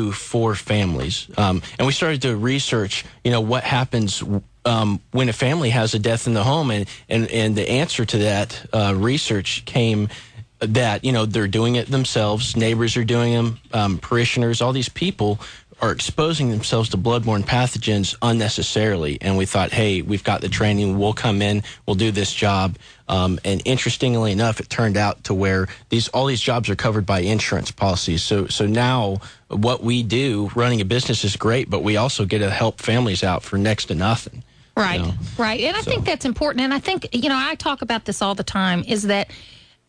do for families. And we started to research, what happens when a family has a death in the home. And the answer to that research came that, they're doing it themselves. Neighbors are doing them, parishioners, all these people are exposing themselves to bloodborne pathogens unnecessarily. And we thought, hey, we've got the training. We'll come in. We'll do this job. And interestingly enough, it turned out to where all these jobs are covered by insurance policies. So now what we do, running a business is great, but we also get to help families out for next to nothing. Right, right. And I think that's important. And I think, I talk about this all the time, is that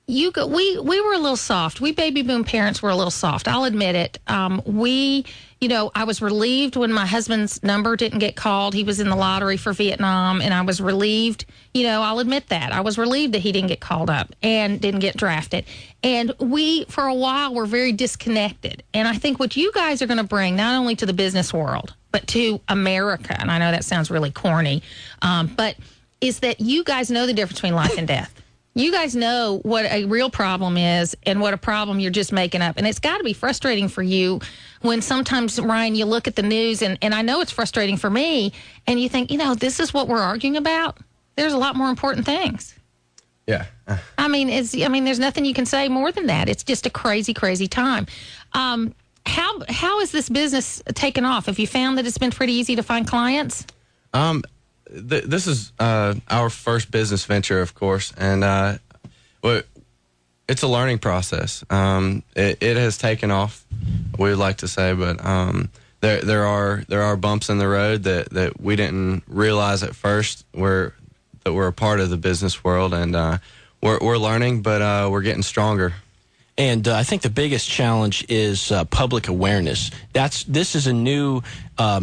we were a little soft. We baby boom parents were a little soft. I'll admit it. I was relieved when my husband's number didn't get called. He was in the lottery for Vietnam, and I was relieved. I'll admit that. I was relieved that he didn't get called up and didn't get drafted. And we, for a while, were very disconnected. And I think what you guys are going to bring, not only to the business world, but to America, and I know that sounds really corny, but is that you guys know the difference between life and death. You guys know what a real problem is and what a problem you're just making up. And it's got to be frustrating for you when sometimes, Ryan, you look at the news, and I know it's frustrating for me, and you think, this is what we're arguing about? There's a lot more important things. Yeah. I mean, there's nothing you can say more than that. It's just a crazy, crazy time. How is this business taken off? Have you found that it's been pretty easy to find clients? This is our first business venture, of course, and it's a learning process. It has taken off, we would like to say, but there are bumps in the road that we didn't realize at first that we're a part of the business world, and we're learning, but we're getting stronger. And I think the biggest challenge is public awareness. This is a new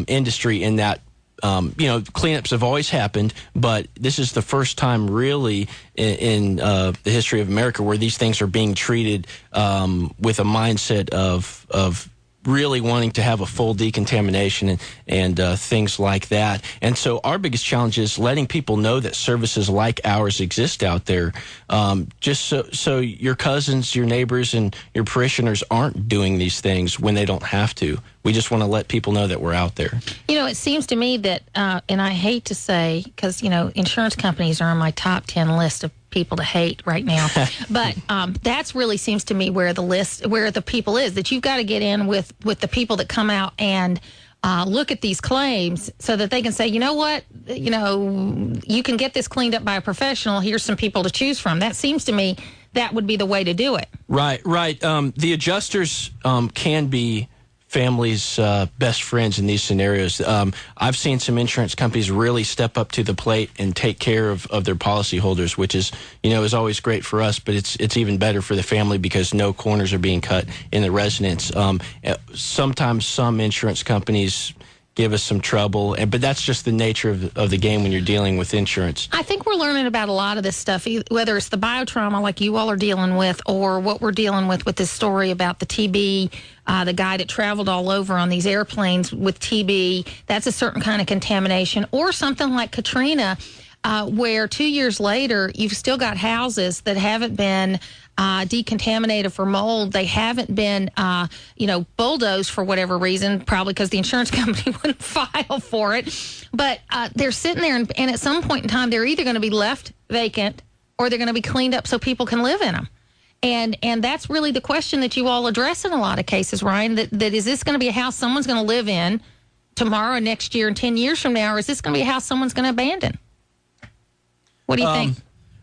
industry in that. Cleanups have always happened, but this is the first time really in the history of America where these things are being treated with a mindset of really wanting to have a full decontamination and things like that. And so our biggest challenge is letting people know that services like ours exist out there, just so your cousins, your neighbors, and your parishioners aren't doing these things when they don't have to. We just want to let people know that we're out there. It seems to me that, and I hate to say, because, insurance companies are on my top 10 list of people to hate right now. But that's really seems to me where the people is, that you've got to get in with the people that come out and look at these claims so that they can say, you know what, you can get this cleaned up by a professional. Here's some people to choose from. That seems to me that would be the way to do it. Right. The adjusters can be families' best friends in these scenarios. I've seen some insurance companies really step up to the plate and take care of their policyholders, which is always great for us, but it's even better for the family because no corners are being cut in the residence. Sometimes some insurance companies give us some trouble, but that's just the nature of the game when you're dealing with insurance. I think we're learning about a lot of this stuff, whether it's the biotrauma like you all are dealing with, or what we're dealing with this story about the TB, the guy that traveled all over on these airplanes with TB. That's a certain kind of contamination, or something like Katrina, where 2 years later, you've still got houses that haven't been decontaminated for mold. They haven't been, bulldozed for whatever reason, probably because the insurance company wouldn't file for it. But they're sitting there, and at some point in time, they're either going to be left vacant or they're going to be cleaned up so people can live in them. And that's really the question that you all address in a lot of cases, Ryan, that is this going to be a house someone's going to live in tomorrow, next year, and 10 years from now, or is this going to be a house someone's going to abandon? What do you think?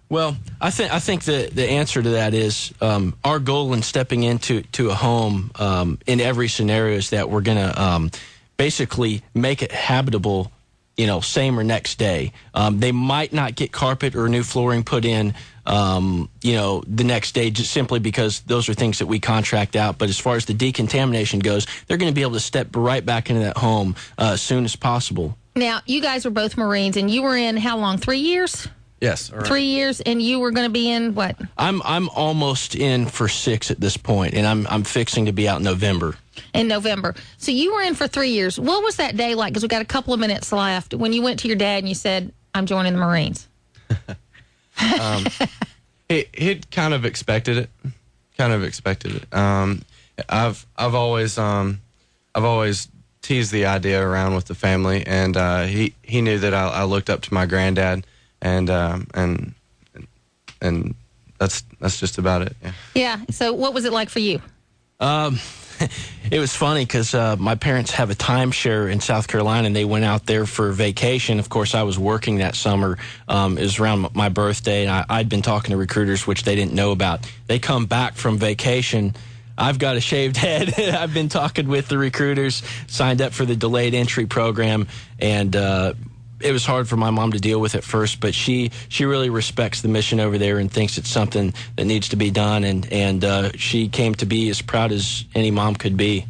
Well, I think the answer to that is our goal in stepping into a home in every scenario is that we're going to basically make it habitable, same or next day. They might not get carpet or new flooring put in, the next day, just simply because those are things that we contract out. But as far as the decontamination goes, they're going to be able to step right back into that home as soon as possible. Now, you guys were both Marines, and you were in how long? 3 years? Yes. Right. 3 years, and you were going to be in what? I'm almost in for 6 at this point, and I'm fixing to be out in November. In November. So you were in for 3 years. What was that day like? Because we've got a couple of minutes left. When you went to your dad and you said, I'm joining the Marines. He'd kind of expected it. I've always I've always teased the idea around with the family, and he knew that I looked up to my granddad, and that's just about it. Yeah. Yeah. So what was it like for you? It was funny because my parents have a timeshare in South Carolina, and they went out there for vacation. Of course, I was working that summer. It was around my birthday, and I'd been talking to recruiters, which they didn't know about. They come back from vacation. I've got a shaved head. I've been talking with the recruiters, signed up for the delayed entry program, and it was hard for my mom to deal with at first, but she really respects the mission over there and thinks it's something that needs to be done, and she came to be as proud as any mom could be.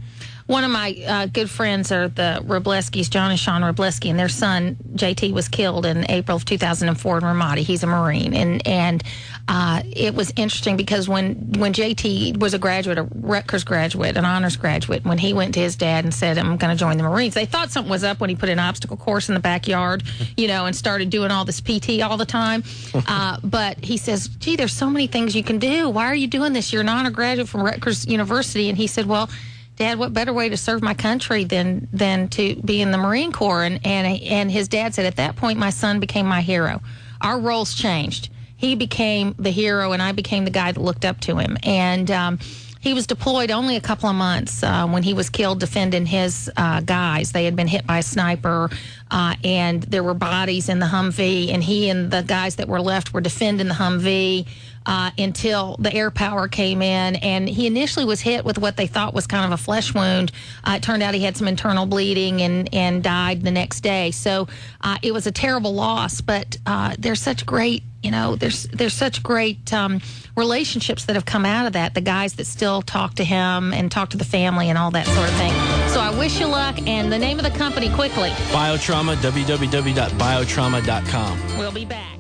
One of my good friends are the Robleskis, John and Sean Robleski, and their son, JT, was killed in April of 2004 in Ramadi. He's a Marine. And it was interesting because when JT was a graduate, a Rutgers graduate, an honors graduate, when he went to his dad and said, I'm going to join the Marines, they thought something was up when he put an obstacle course in the backyard, and started doing all this PT all the time. But he says, gee, there's so many things you can do. Why are you doing this? You're an honor graduate from Rutgers University. And he said, well, Dad, what better way to serve my country than to be in the Marine Corps? And his dad said, at that point, my son became my hero. Our roles changed. He became the hero, and I became the guy that looked up to him. And he was deployed only a couple of months when he was killed defending his guys. They had been hit by a sniper, and there were bodies in the Humvee, and he and the guys that were left were defending the Humvee until the air power came in, and he initially was hit with what they thought was kind of a flesh wound. It turned out he had some internal bleeding and died the next day. So it was a terrible loss, but there's such great, there's such great relationships that have come out of that. The guys that still talk to him and talk to the family and all that sort of thing. So I wish you luck, and the name of the company quickly. Biotrauma, www.biotrauma.com. We'll be back.